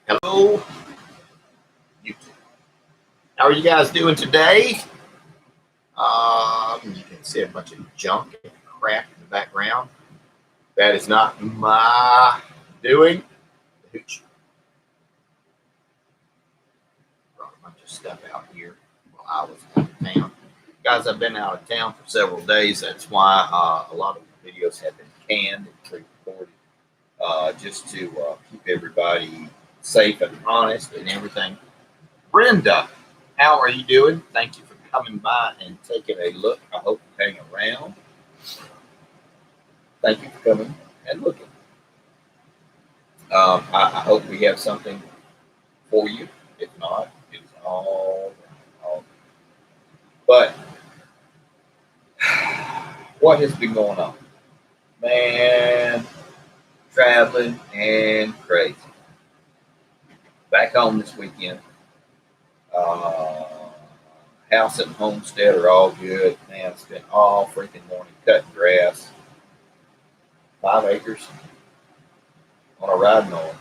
Hello, YouTube. How are you guys doing today? You can see a bunch of junk and crap in the background. That is not my doing. The hooch brought a bunch of stuff out here while I was out of town. Guys, I've been out of town for several days. That's why a lot of the videos have been canned and pre-recorded, just to keep everybody safe and honest and everything. Brenda, how are you doing? Thank you for coming by and taking a look. I hope you hang around. Thank you for coming and looking. I hope we have something for you. If not, it's all right. But what has been going on? Man, traveling and crazy. Back home this weekend. House and homestead are all good. Man, I spent all freaking morning cutting grass. 5 acres on a riding mower.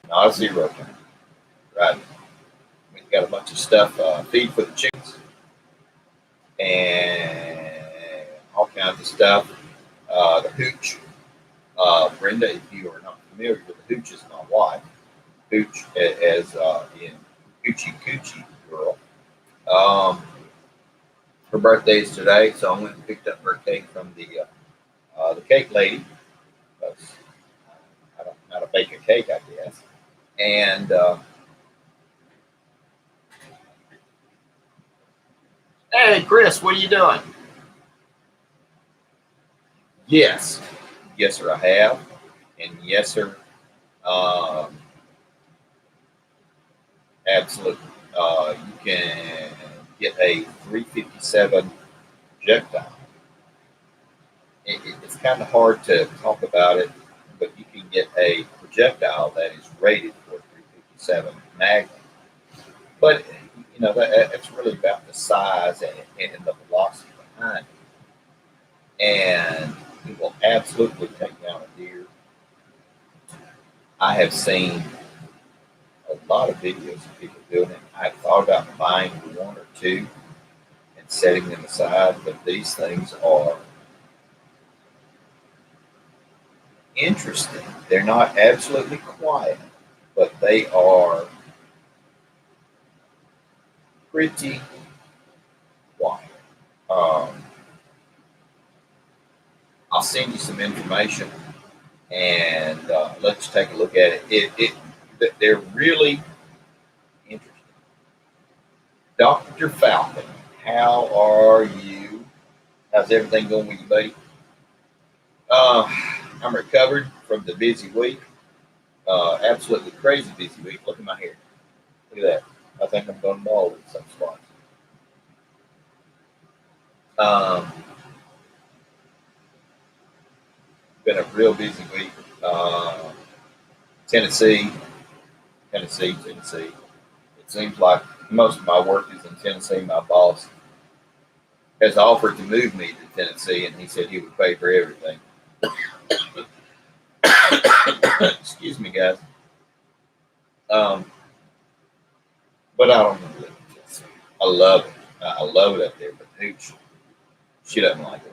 Not a zero turn. Riding. We've got a bunch of stuff, feed for the chickens, and all kinds of stuff. The hooch. Brenda, if you are not familiar with the hooch, is my wife. Hooch, as in Hoochie Coochie Girl. Her birthday is today, so I went and picked up her cake from the cake lady. I don't know how to bake a cake, I guess. And hey, Chris, what are you doing? Yes, sir, I have, and yes, sir, absolutely. You can get a 357 projectile. It's kind of hard to talk about it, but you can get a projectile that is rated for 357 Magnum. But you know that's really about the size and the velocity behind it, and it will absolutely take down a deer. I have seen a lot of videos of people doing it. I thought about buying one or two and setting them aside, but these things are interesting. They're not absolutely quiet, but they are pretty quiet. I'll send you some information and let's take a look at it. They're really interesting. Dr. Falcon, how are you? How's everything going with you, buddy? I'm recovered from the busy week. Absolutely crazy busy week. Look at my hair. Look at that. I think I'm going bald in some spots. Been a real busy week. Tennessee. It seems like most of my work is in Tennessee. My boss has offered to move me to Tennessee, and he said he would pay for everything. Excuse me, guys. But I don't want to live in Tennessee. I love it. I love it up there, but Hooch, she doesn't like it.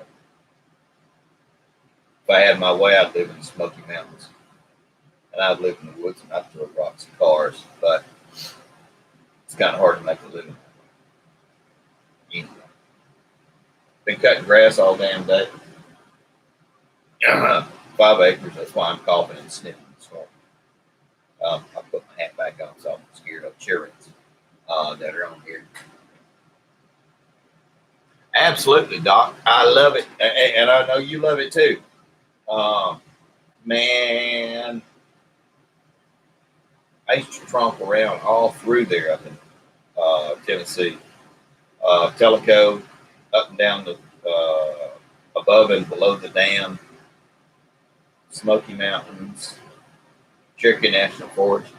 If I had my way, I'd live in the Smoky Mountains. And I'd live in the woods and I'd throw rocks at cars, but it's kind of hard to make a living. Anyway. Been cutting grass all damn day. 5 acres, that's why I'm coughing and sniffing this morning. I put my hat back on, so I'm scared of childrens that are on here. Absolutely, Doc. I love it, and I know you love it too. Man, I used to tromp around all through there up in Tennessee. Tellico, up and down the above and below the dam, Smoky Mountains, Cherokee National Forest.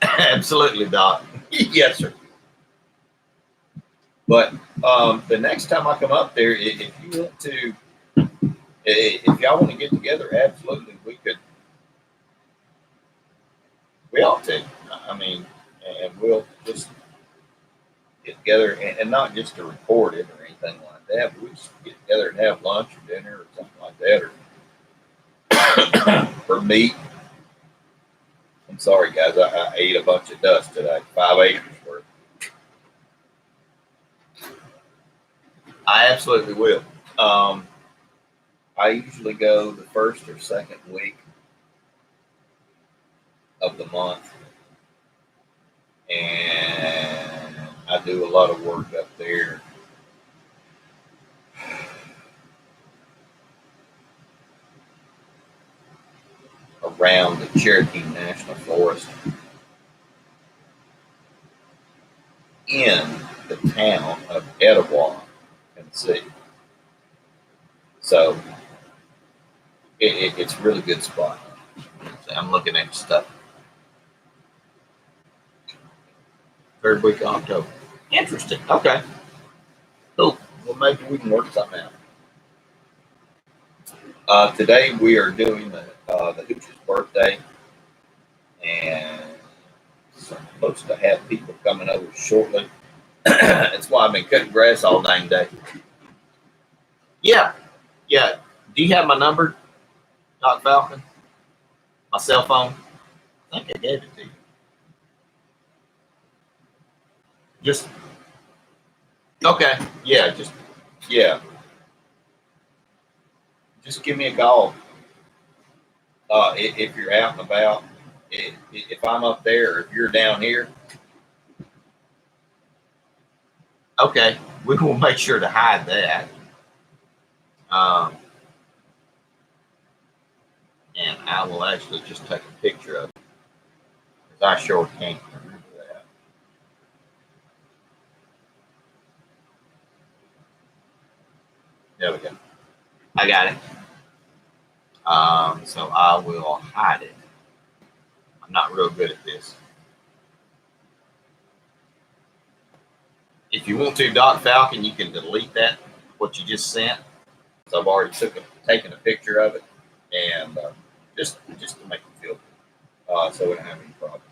Absolutely, Doc. Yes, sir. But the next time I come up there, if If y'all want to get together, absolutely, we ought to. I mean, and we'll just get together and not just to record it or anything like that, but we just get together and have lunch or dinner or something like that, or meat. I'm sorry, guys, I ate a bunch of dust today, 5 acres worth. I absolutely will. I usually go the first or second week of the month, and I do a lot of work up there. Around the Cherokee National Forest in the town of Etowah, Tennessee. So it's a really good spot. So I'm looking at stuff. Third week of October. Interesting. Okay. Cool. Well, maybe we can work something out. Today we are doing the Hooch's birthday, and so I'm supposed to have people coming over shortly. That's why I've been cutting grass all dang day. Yeah. Do you have my number, Doc Falcon? My cell phone? I think I gave it to you. Just okay. Yeah. Just give me a call. If you're out and about, if I'm up there, or if you're down here, okay, we will make sure to hide that. And I will actually just take a picture of it, because I sure can't remember that. There we go. I got it. So I will hide it. I'm not real good at this. If you want to, Doc Falcon, you can delete that, what you just sent. So I've already taken a picture of it, and just to make it feel good, so we don't have any problem.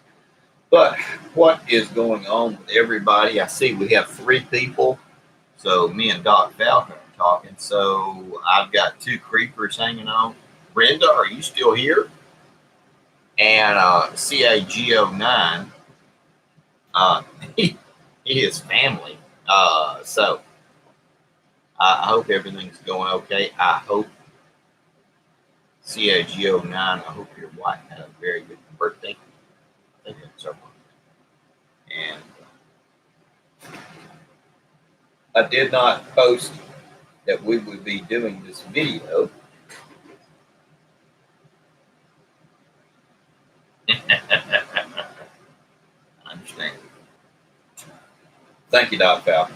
But what is going on with everybody? I see we have 3 people. So me and Doc Falcon are talking. So I've got 2 creepers hanging on. Brenda, are you still here? And CAGO9, he is family. So I hope everything's going okay. I hope CAGO9, I hope your wife had a very good birthday. I think it's her birthday. And I did not post that we would be doing this video. I understand. Thank you, Doc Falcon.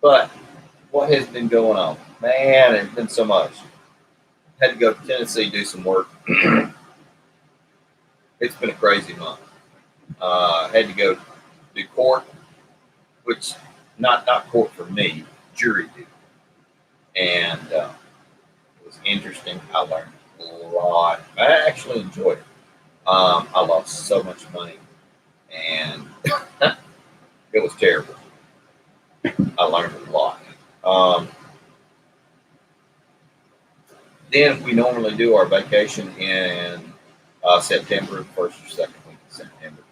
But what has been going on? Man, there's been so much. Had to go to Tennessee, do some work. It's been a crazy month. Had to go do court, which not court for me, jury duty. And it was interesting. I learned a lot. I actually enjoyed it. I lost so much money, and it was terrible. I learned a lot. Then we normally do our vacation in September, first or second week of September,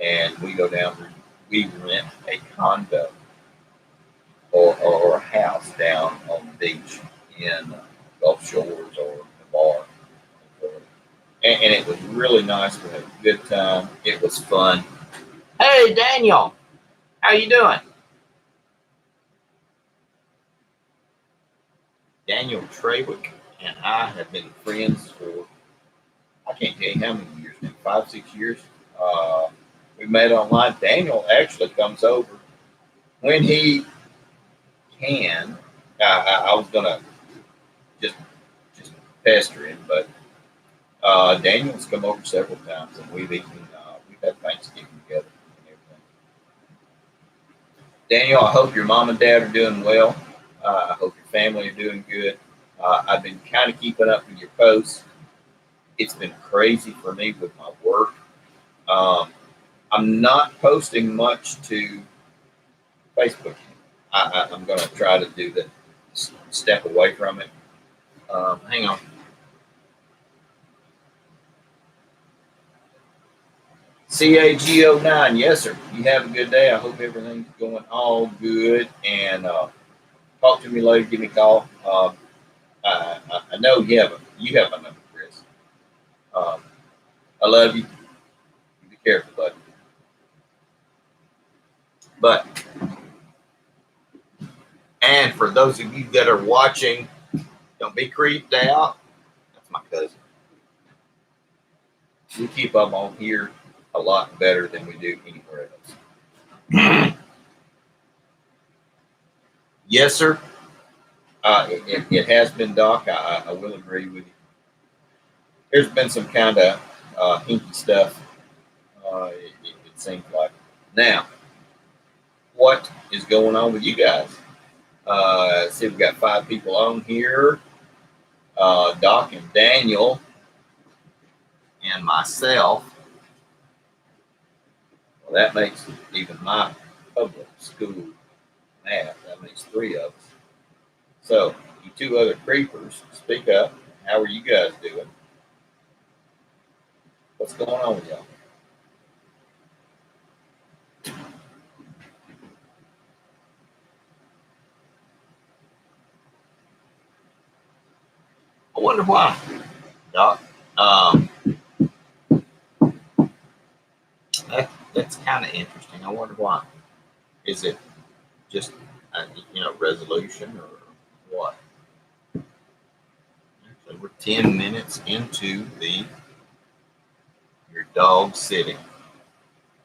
and we go down. We rent a condo or a house down on the beach in Gulf Shores or the bar, and it was really nice. We had a good time. It was fun. Hey, Daniel, how you doing? Daniel Trawick and I have been friends for, I can't tell you how many years now, 5, 6 years. We met online. Daniel actually comes over when he can. I was gonna just pester him, but Daniel's come over several times, and we've had Thanksgiving together and everything. Daniel, I hope your mom and dad are doing well. I hope your family are doing good. I've been kind of keeping up with your posts. It's been crazy for me with my work. I'm not posting much to Facebook. I'm going to try to do the step away from it. Hang on. CAGO9, yes, sir. You have a good day. I hope everything's going all good. And talk to me later. Give me a call. I know you have a number, Chris. I love you. Be careful, bud. But, and for those of you that are watching, don't be creeped out. That's my cousin. We keep up on here a lot better than we do anywhere else. Yes, sir. It has been, Doc. I will agree with you. There's been some kind of hinky stuff. It seems like. Now, what is going on with you guys? See, we've got 5 people on here. Doc and Daniel and myself. Well, that makes even my public school math. That makes 3 of us. So, you 2 other creepers, speak up. How are you guys doing? What's going on with y'all? I wonder why, Doc. That's kind of interesting. I wonder why. Is it just resolution or what? So we're 10 minutes into your dog sitting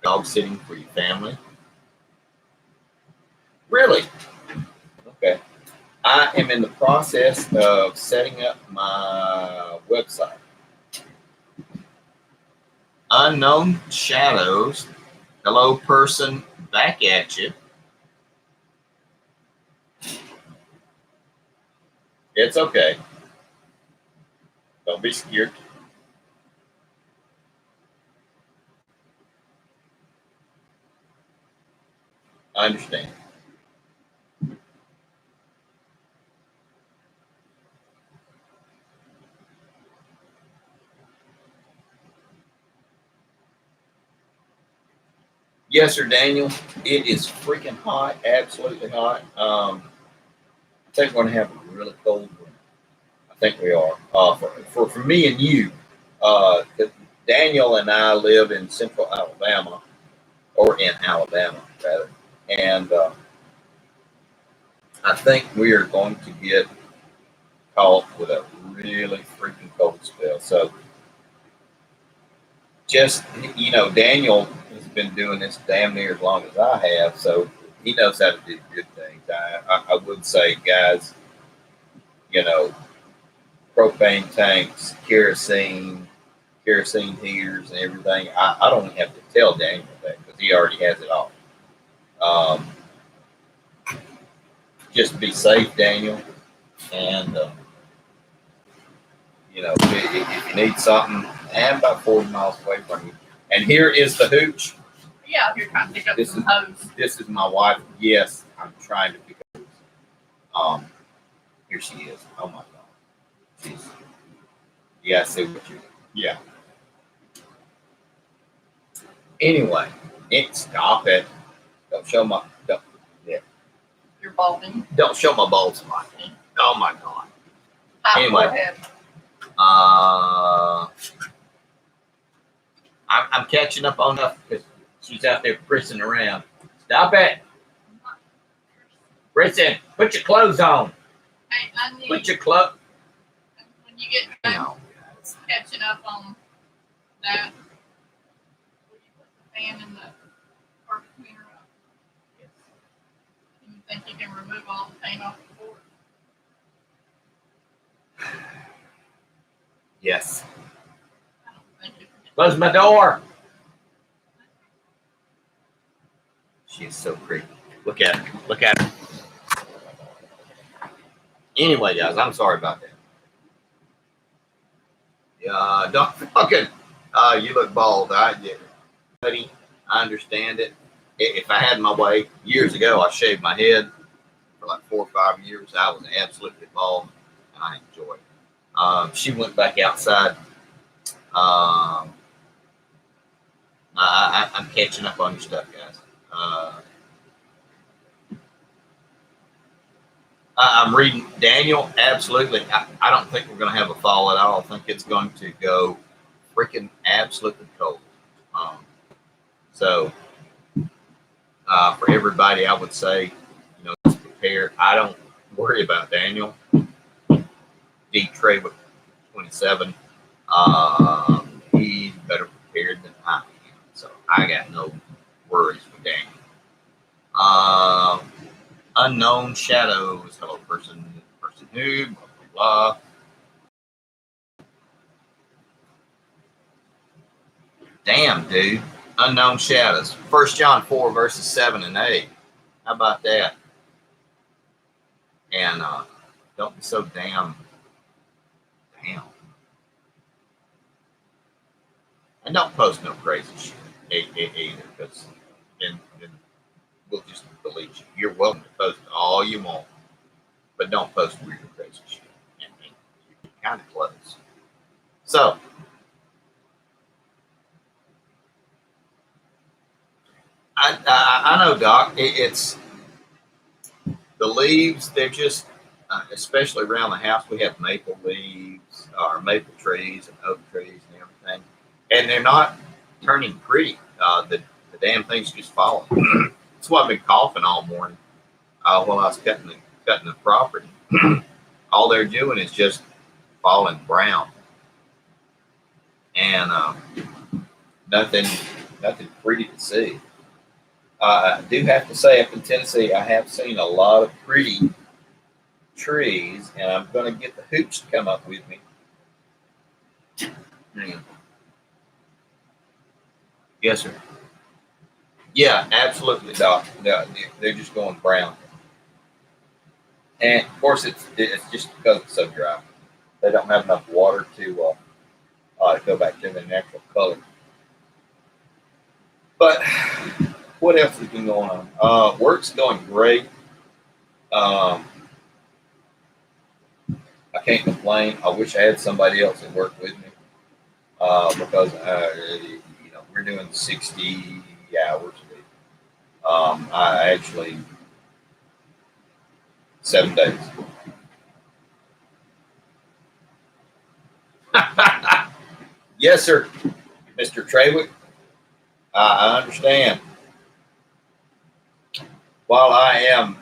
for your family. Really? Okay. I am in the process of setting up my website. Unknown Shadows. Hello, person. Back at you. It's okay. Don't be scared. I understand. Yes, sir, Daniel. It is freaking hot. Absolutely hot. I think we're going to have a really cold one. I think we are. For me and you, Daniel and I live in central Alabama, or in Alabama, rather. And I think we are going to get caught with a really freaking cold spell. So, just, Daniel has been doing this damn near as long as I have. So, he knows how to do good things. I would say, guys, propane tanks, kerosene heaters, and everything. I don't have to tell Daniel that because he already has it all. Just be safe, Daniel. And, if you need something, I'm about 40 miles away from you. And here is the hooch. Yeah, you're trying to pick up some hose. This is my wife. Yes, I'm trying to pick up hose. Here she is. Oh, my God. Yeah, I see what you. Yeah. Anyway, stop it. Don't show my. Yeah. You're balding. Don't show my balls, Mike. Oh my God. Anyway, I'm catching up on enough because she's out there prissing around. Stop it, prissing. Put your clothes on. Hey, I need. Put your clothes. When you get done catching up on that, will you put the fan in the carpet cleaner up? Yes. Do you think you can remove all the paint off the board? Yes. I don't think you can. Close my door. She is so creepy. Look at her. Look at her. Anyway, guys, I'm sorry about that. Yeah, don't fucking. You look bald. I get it. I understand it. If I had my way years ago, I shaved my head for like 4 or 5 years. I was absolutely bald, and I enjoyed it. She went back outside. I'm catching up on your stuff, guys. I'm reading Daniel. Absolutely. I don't think we're going to have a fall at all. I think it's going to go freaking absolutely cold. So for everybody, I would say, just prepare. I don't worry about Daniel. D. Trey with 27. He's better prepared than I am. So I got no worries with Daniel. Unknown shadows. Hello, person who, blah, blah, blah. Damn, dude. Unknown shadows. 1 John 4, verses 7 and 8. How about that? And don't be so damn. And don't post no crazy shit either, because then we'll just delete you. You're welcome to post all you want, but don't post weird or crazy shit. And you're kind of close. So, I know, Doc. It's the leaves. They're just, especially around the house, we have maple leaves, or maple trees and oak trees and everything, and they're not turning pretty. The damn thing's just falling. That's why I've been coughing all morning while I was cutting the property. All they're doing is just falling brown, and nothing pretty to see. I do have to say, up in Tennessee, I have seen a lot of pretty trees, and I'm going to get the hooch to come up with me. Yes, sir. Yeah, absolutely, Doc. They're just going brown, and of course, it's just because it's so dry. They don't have enough water to go back to their natural color. But what else has been going on? Work's going great. I can't complain. I wish I had somebody else that worked with me because we're doing 60 hours a week. I actually 7 days. Yes, sir, Mr. Traywick. I understand. While I am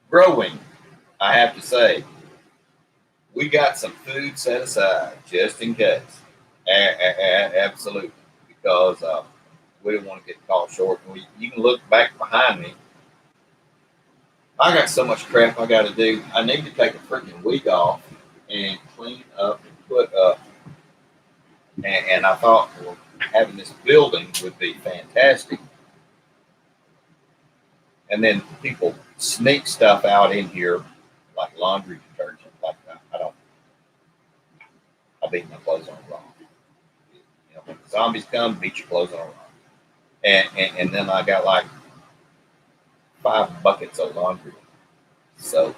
growing, I have to say, we got some food set aside just in case. Absolutely. Because we don't want to get caught short. You can look back behind me. I got so much crap I got to do. I need to take a freaking week off and clean up and put up. And I thought, well, having this building would be fantastic. And then people sneak stuff out in here, like laundry detergent. Like I beat my clothes on the wrong. When the zombies come, beat your clothes on the wrong. And then I got like 5 buckets of laundry. So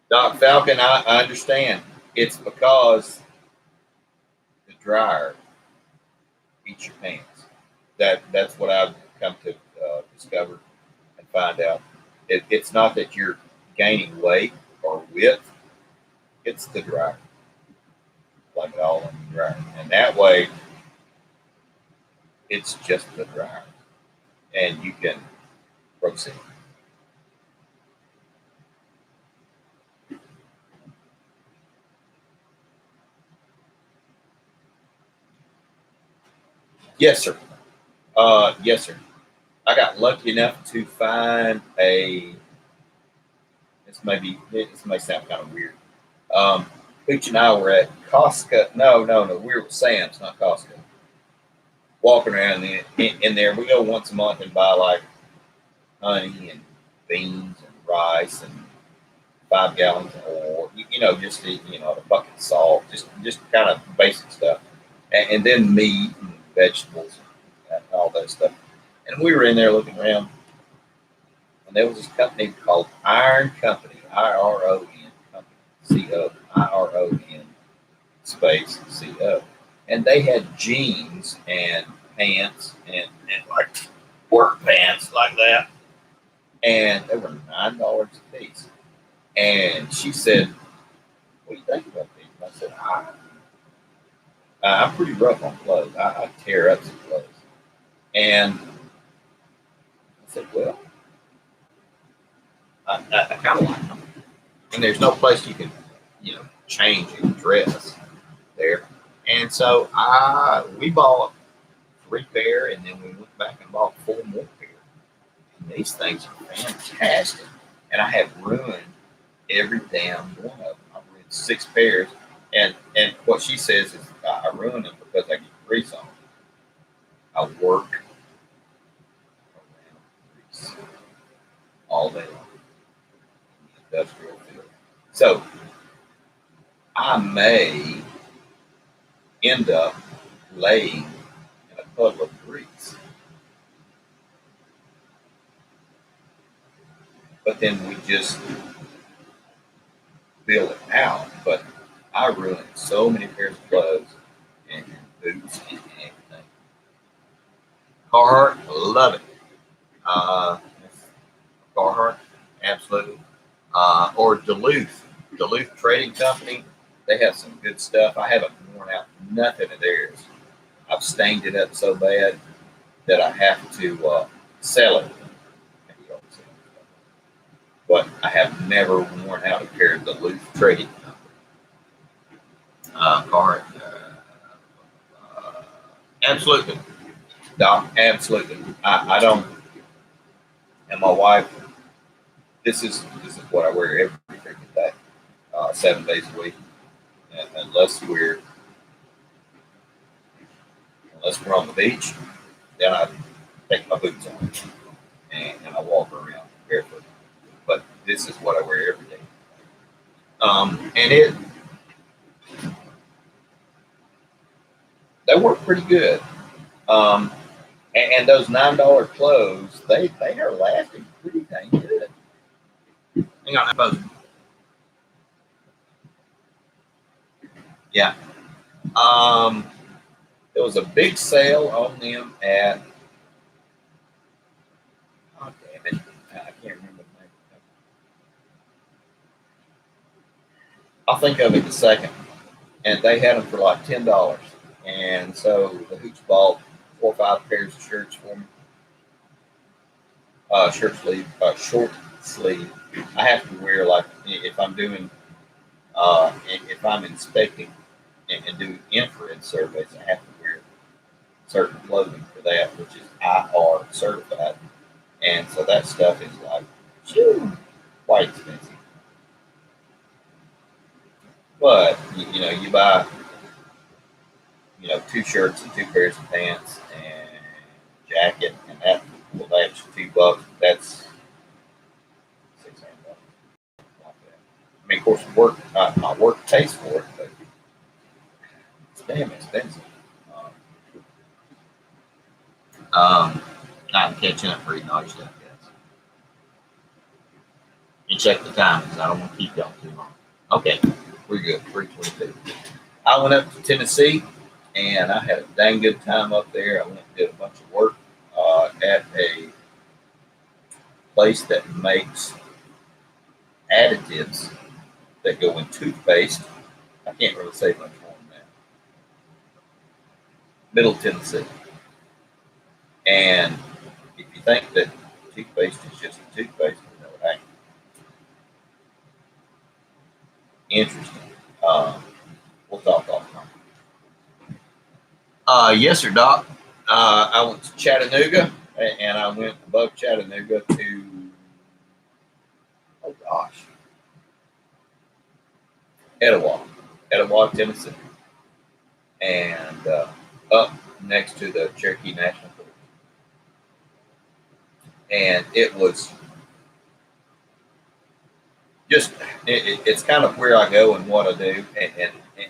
Doc Falcon, I understand. It's because the dryer eats your pants. That's what I've come to discover and find out. It's not that you're gaining weight or width. It's the dryer. Like it all in the dryer. And that way, it's just the dryer. And you can proceed. Yes, sir. Yes, sir. I got lucky enough to find this may sound kind of weird. Pooch and I were at Costco. No. We were at Sam's, not Costco. walking around in there. We go once a month and buy like honey and beans and rice and 5 gallons of oil. Just the bucket of salt, just kind of basic stuff, and then meat and vegetables and all that stuff. And we were in there looking around, and there was this company called Iron Company, IRON Company, CO, IRON space CO, and they had jeans and pants and like work pants like that, and they were $9 a piece. And she said, "What do you think about these?" And I said, I'm pretty rough on clothes. I tear up some clothes. And I said, "Well, I kind of like them. And there's no place you can, change and dress there." And so we bought 3 pair, and then we went back and bought 4 more pair. And these things are fantastic. And I have ruined every damn one of them. I've ruined 6 pairs. And what she says is I ruin them because I get grease on them. I work around grease all day long in the industrial field. So I may end up laying in a puddle of grease. But then we just fill it out. But I ruined so many pairs of clothes and boots and everything. Carhartt, love it. Carhartt, absolutely. Or Duluth Trading Company. They have some good stuff. I haven't worn out nothing of theirs. I've stained it up so bad that I have to sell it. But I have never worn out a pair of Duluth Trading Company. Carhartt, absolutely. Doc, absolutely. I don't. And my wife, this is what I wear every freaking day, 7 days a week, and unless we're on the beach, then I take my boots on and I walk around barefoot. But this is what I wear every day, and they work pretty good. And those $9 clothes, they are lasting pretty dang good. Hang on, I yeah. There was a big sale on them at, oh damn it, I can't remember the name. I'll think of it in a second. And they had them for like $10. And so the hooch bought 4 or 5 pairs of shirts for me. Short sleeve. I have to wear, like, if I'm doing, if I'm inspecting and doing infrared surveys, I have to wear certain clothing for that, which is IR certified. And so that stuff is like, quite expensive. But, you buy, 2 shirts and 2 pairs of pants and jacket, and that will last you $2. That's $600. Like that. I mean, of course, my work pays for it, but it's damn expensive. I'm catching up reading all your stuff, guys. You check the time because I don't want to keep y'all too long. Okay, we're good. 3:22. I went up to Tennessee and I had a dang good time up there. I went and did a bunch of work at a place that makes additives that go in toothpaste. I can't really say much more than that. Middle Tennessee. And if you think that toothpaste is just a toothpaste, no, it ain't. Interesting. We'll talk offline. Yes, sir, Doc. I went to Chattanooga, and I went above Chattanooga to, oh gosh, Etowah, Tennessee, and up next to the Cherokee National Forest. And it was just, it's kind of where I go and what I do.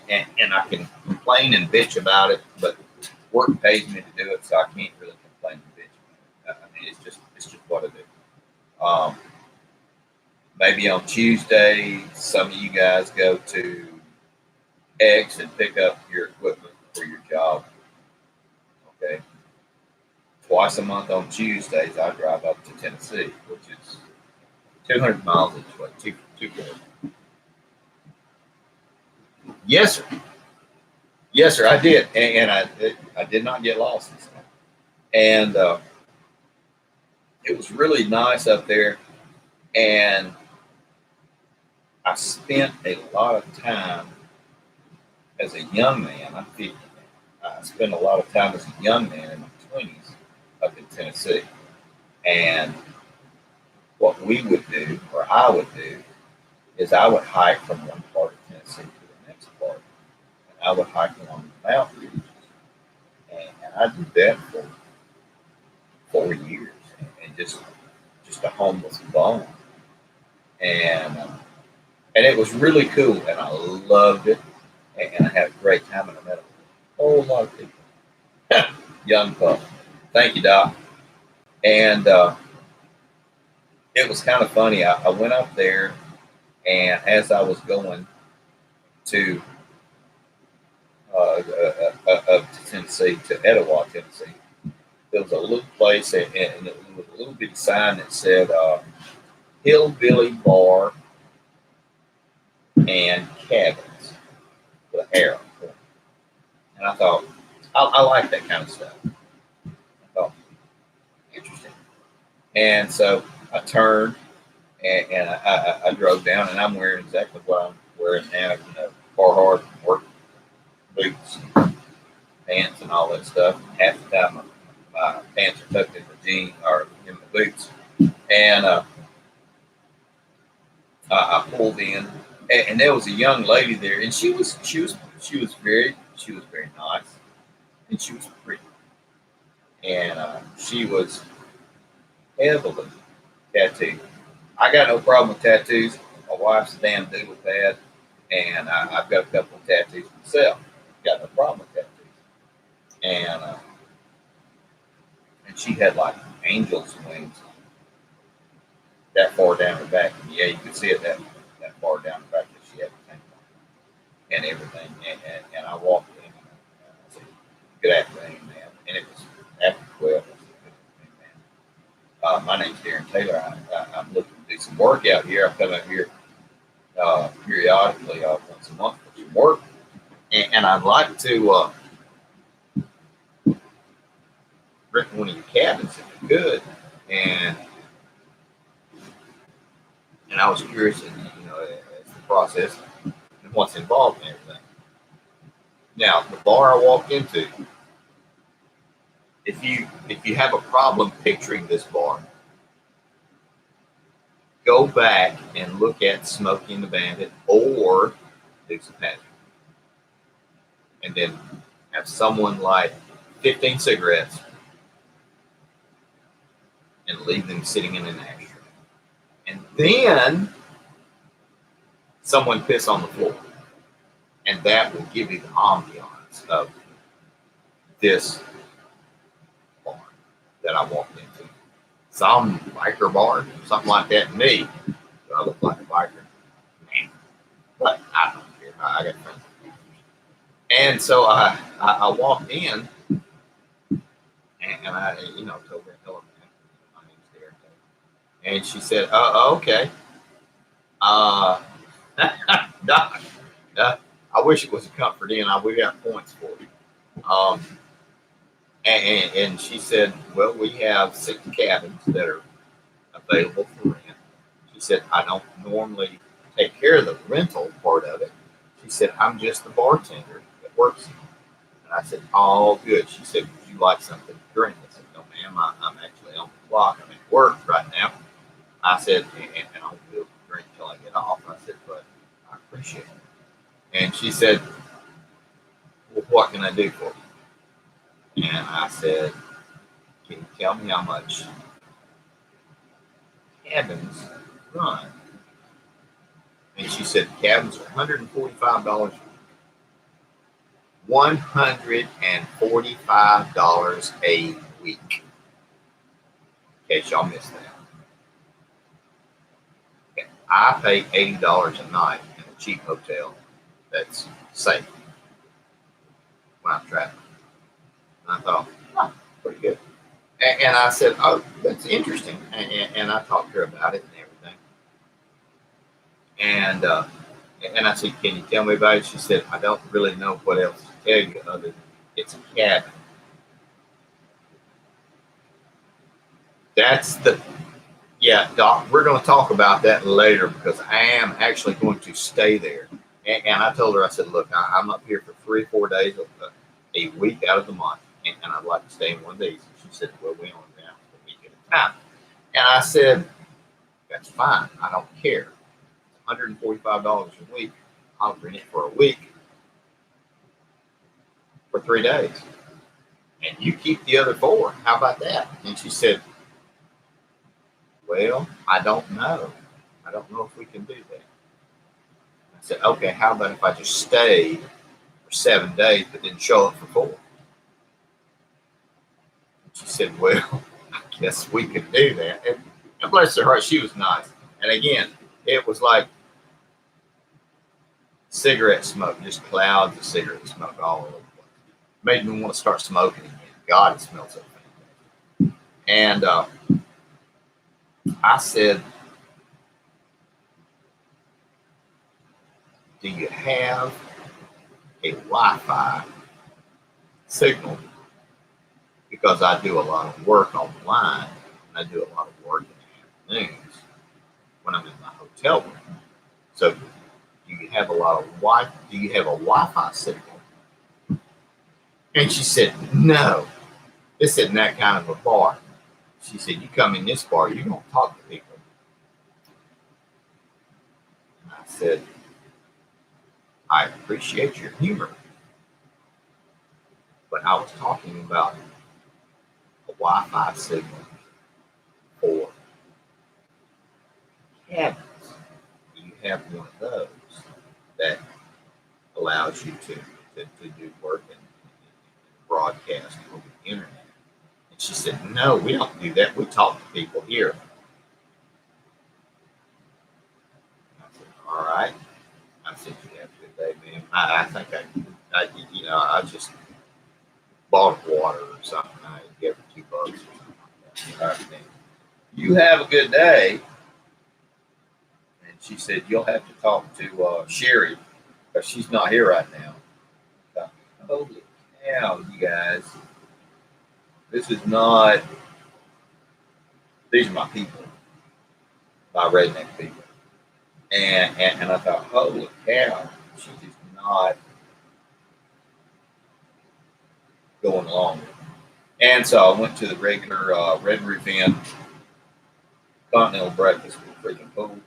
And I can complain and bitch about it, but work pays me to do it, so I can't really complain and bitch. I mean, it's just what I do. Maybe on Tuesday, some of you guys go to X and pick up your equipment for your job. Okay. Twice a month on Tuesdays, I drive up to Tennessee, which is 200 miles each way. Two good. Yes, sir. Yes, sir. I did, and I did not get lost this time. And it was really nice up there, and I spent a lot of time as a young man. I'm 50 now. I spent a lot of time as a young man in my 20s up in Tennessee. And what we would do, or I would do, is I would hike from one part of Tennessee to the next part. And I would hike along the mountain ranges. And I did that for 4 years. And just a homeless bum. And it was really cool, and I loved it, and I had a great time, and I met a whole lot of people. Young pup. Thank you, Doc. And it was kind of funny. I went up there, and as I was going to Tennessee, to Etowah, Tennessee, there was a little place, and there was a little bitty sign that said Hillbilly Bar and Cabins with an arrow. And I thought, I like that kind of stuff. I thought, interesting. And so I turned and I drove down, and I'm wearing exactly what I'm wearing now, Carhartt work boots, pants, and all that stuff. Half the time my pants are tucked in the jeans or in my boots. And I pulled in, and there was a young lady there, and she was very nice, and she was pretty, and she was heavily tattooed. I got no problem with tattoos. My wife's a damn doodle pad, and I've got a couple of tattoos myself. Got no problem with tattoos, and she had like angel's wings that far down her back. And yeah, you could see it that far down her back that she had the tank on and everything. And I walked in and I said, "Good afternoon, ma'am." And it was after 12. I said, "Good afternoon, ma'am. My name's Darren Taylor. I'm looking to do some work out here. I come out here periodically, once a month for some work. And I'd like to rent one of your cabins if you could." And I was curious, as the process and what's involved in everything. Now, the bar I walked into, if you have a problem picturing this bar, go back and look at Smokey and the Bandit or Dukes of Hazzard, and then have someone light 15 cigarettes and leave them sitting in an ashtray. And then someone piss on the floor. And that will give you the ambiance of this bar that I walked into. Some biker bar, something like that to me. I look like a biker. Man. But I don't care. I got friends. And so I walked in, and I told her, "Hello, man. My name's Darren." And she said, "Okay. Doc, I wish it was a Comfort Inn. We got points for you." And she said, "Well, we have 6 cabins that are available for rent." She said, "I don't normally take care of the rental part of it." She said, "I'm just the bartender that works here." And I said, "All good." She said, "Would you like something to drink?" I said, "No, ma'am. I'm actually on the clock. I'm at work right now." I said, and I won't be able to drink until I get off. I said, "But I appreciate it." And she said, "Well, what can I do for you?" And I said, can you tell me how much cabins run? And she said, cabins are $145. $145 a week. In case y'all missed that. Okay. I pay $80 a night in a cheap hotel that's safe when I'm traveling. And I thought, oh, pretty good. And I said, oh, that's interesting. And I talked to her about it and everything. And I said, can you tell me about it? She said, I don't really know what else to tell you other than it's a cabin. Yeah, Doc, we're going to talk about that later because I am actually going to stay there. And I told her, I said, look, I'm up here for 3 or 4 days, a week out of the month, and I'd like to stay in one of these. And she said, well, we only down for a week at a time. And I said, that's fine. I don't care. $145 a week. I'll rent it for a week for 3 days. And you keep the other 4. How about that? And she said, well, I don't know. I don't know if we can do that. I said, okay, how about if I just stayed for 7 days but didn't show up for 4? And she said, well, I guess we could do that. And bless her heart, she was nice. And again, it was like cigarette smoke, just clouds of cigarette smoke all over the place. Made me want to start smoking again. God, it smells so fantastic. And I said, do you have a Wi-Fi signal? Because I do a lot of work online, and I do a lot of work in the afternoons when I'm in my hotel room. So, do you have a Wi-Fi signal? And she said, no. This isn't that kind of a bar. She said, you come in this bar, you're going to talk to people. And I said, I appreciate your humor. But I was talking about a Wi-Fi signal for cabins. Do you have one of those that allows you to do work and broadcast over the internet? And she said, no, we don't do that. We talk to people here. I said, all right. I said, you have a good day, man. I think I just bought water or something. I gave her $2 or something like that. All right, man. You have a good day. And she said, you'll have to talk to Sherry because she's not here right now. Holy cow, you guys. These are my people, my redneck people. And I thought, holy cow, she's just not going along. And so I went to the regular Red Roof Inn continental breakfast with freaking food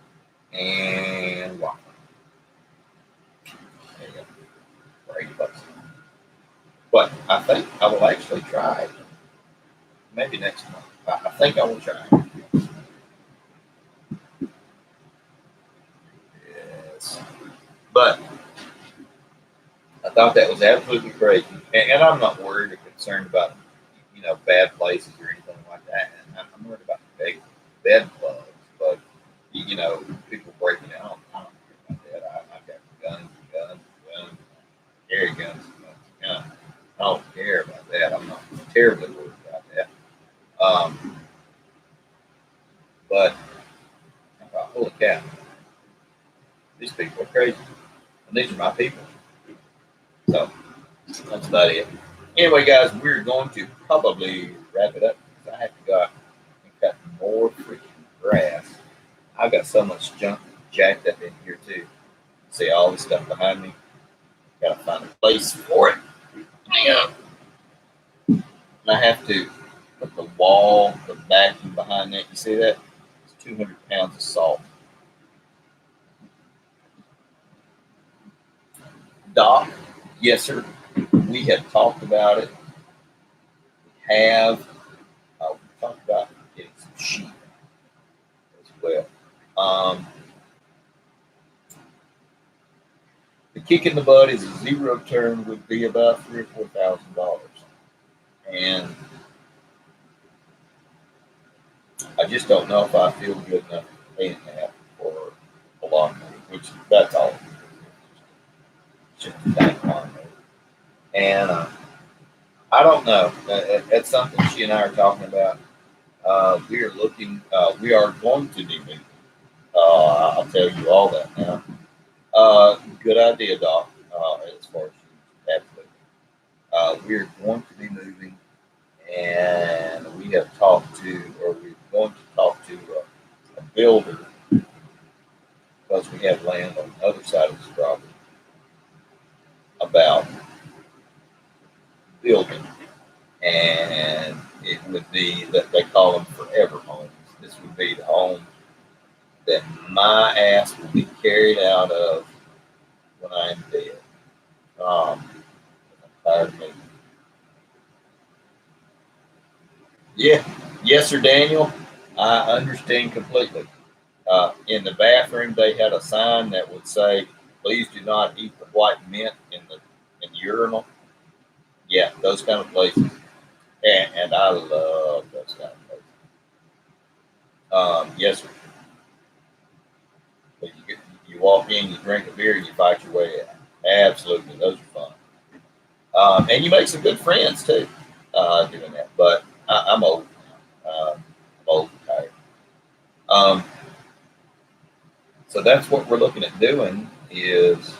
and waffle. There you go. For $80. But I think I will actually try it. Maybe next month. I think I will try it. Yes. But I thought that was absolutely crazy. And I'm not worried or concerned about, bad places or anything like that. And I'm worried about the bed bugs. But, people breaking out. I don't care about that. I've got guns. Carry guns. I don't care about that. I'm not terribly worried about that. But I thought, holy cow, these people are crazy. And these are my people. So that's about it. Anyway, guys, we're going to probably wrap it up because I have to go out and cut more freaking grass. I've got so much junk jacked up in here too. See all this stuff behind me. Gotta find a place for it. Hang on. And I have to put the wall, the vacuum behind that. You see that? It's 200 pounds of salt. Doc, yes, sir. We have talked about it. have. We talked about getting some sheep as well. The kick in the butt is a zero turn would be about $3,000 or $4,000, and I just don't know if I feel good enough paying that for a lawnmower, which that's all. It's just a dang lawnmower, and I don't know. That's something she and I are talking about. We are looking. We are going to be moving. I'll tell you all that now. Good idea, Doc. As far as you, absolutely. We're going to be moving, and we have talked to, or we're going to talk to a builder because we have land on the other side of this property about building, and it would be that they call them forever homes. This would be the home that my ass will be carried out of when I am dead. I'm tired of moving. Yeah, yes, sir, Daniel. I understand completely. In the bathroom, they had a sign that would say, "Please do not eat the white mint in the urinal." Yeah, those kind of places, and I love those kind of places. Yes, sir. But you walk in, you drink a beer, you fight your way out. Absolutely, those are fun, and you make some good friends too doing that. But I'm old now. I'm old and tired. Um, so that's what we're looking at doing is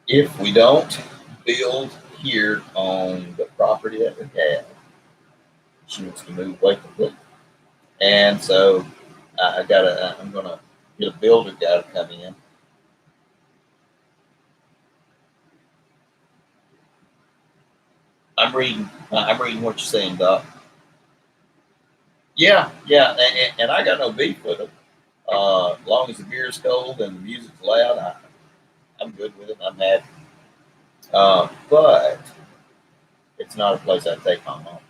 if we don't build here on the property that we have, she wants to move away completely. And so I'm gonna get a builder guy to come in. I'm reading what you're saying, Doc. Yeah, yeah, and I got no beef with it. As long as the beer's cold and the music's loud, I'm good with it. I'm happy. But it's not a place I take my mom.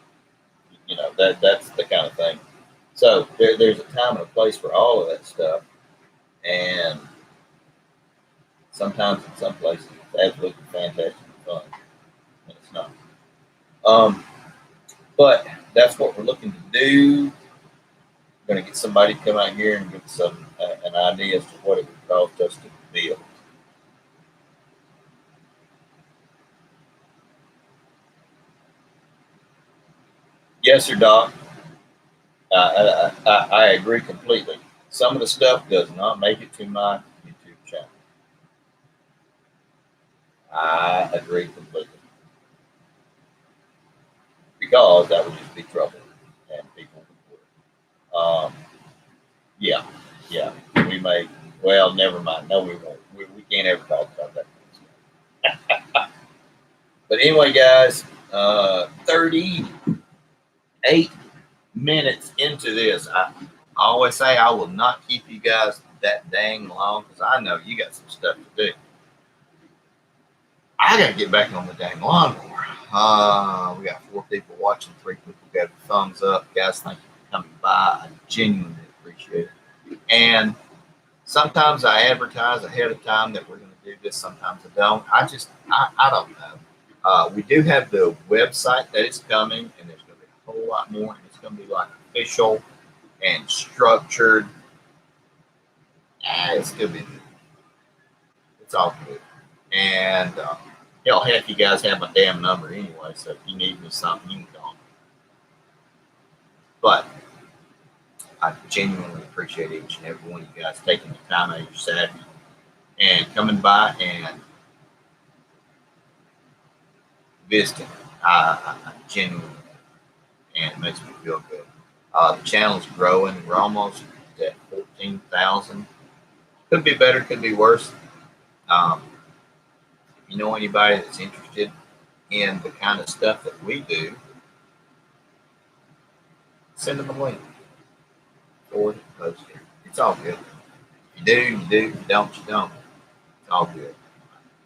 You know that's the kind of thing. So there's a time and a place for all of that stuff, and sometimes in some places it's absolutely fantastic and fun, and it's not. Um, but that's what we're looking to do. We're going to get somebody to come out here and give us an idea as to what it would cost us to build. Yes, sir, Doc. I agree completely. Some of the stuff does not make it to my YouTube channel. I agree completely because that would just be trouble and people would. Yeah, yeah. We may. Well, never mind. No, we won't. We can't ever talk about that. But anyway, guys, 38 minutes into this. I always say I will not keep you guys that dang long because I know you got some stuff to do. I got to get back on the dang lawnmower. We got 4 people watching, 3 people got a thumbs up. Guys, thank you for coming by. I genuinely appreciate it. And sometimes I advertise ahead of time that we're going to do this. Sometimes I don't. I don't know. We do have the website that is coming, and there's going to be a whole lot more. And it's going to be like official and structured. It's going to be good. It's all good. And hell, heck, you guys have my damn number anyway. So if you need me something, you can call me. But I genuinely appreciate each and every one of you guys taking the time out of your Saturday and coming by and visiting. I genuinely, and it makes me feel good. The channel's growing. We're almost at 14,000. Could be better, could be worse. If you know anybody that's interested in the kind of stuff that we do, send them a link. Forward it, post it. It's all good. If you do, you do. If you don't, you don't. It's all good.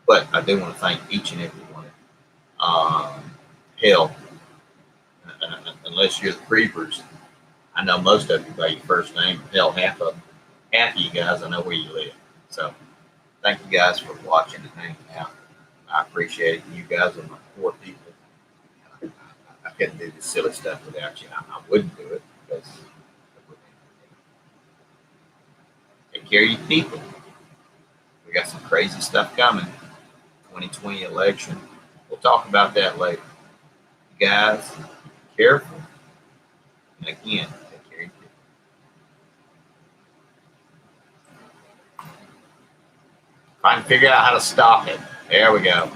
But I do want to thank each and every one of you. hell, unless you're the creepers, I know most of you by your first name. Hell, half of you guys, I know where you live. So thank you guys for watching and hanging out. I appreciate it. You guys are my poor people. I couldn't do this silly stuff without you. I wouldn't do it because take care of your people. We got some crazy stuff coming. 2020 election. We'll talk about that later. You guys, be careful. And again, take care of your people. If I can figure out how to stop it. There we go.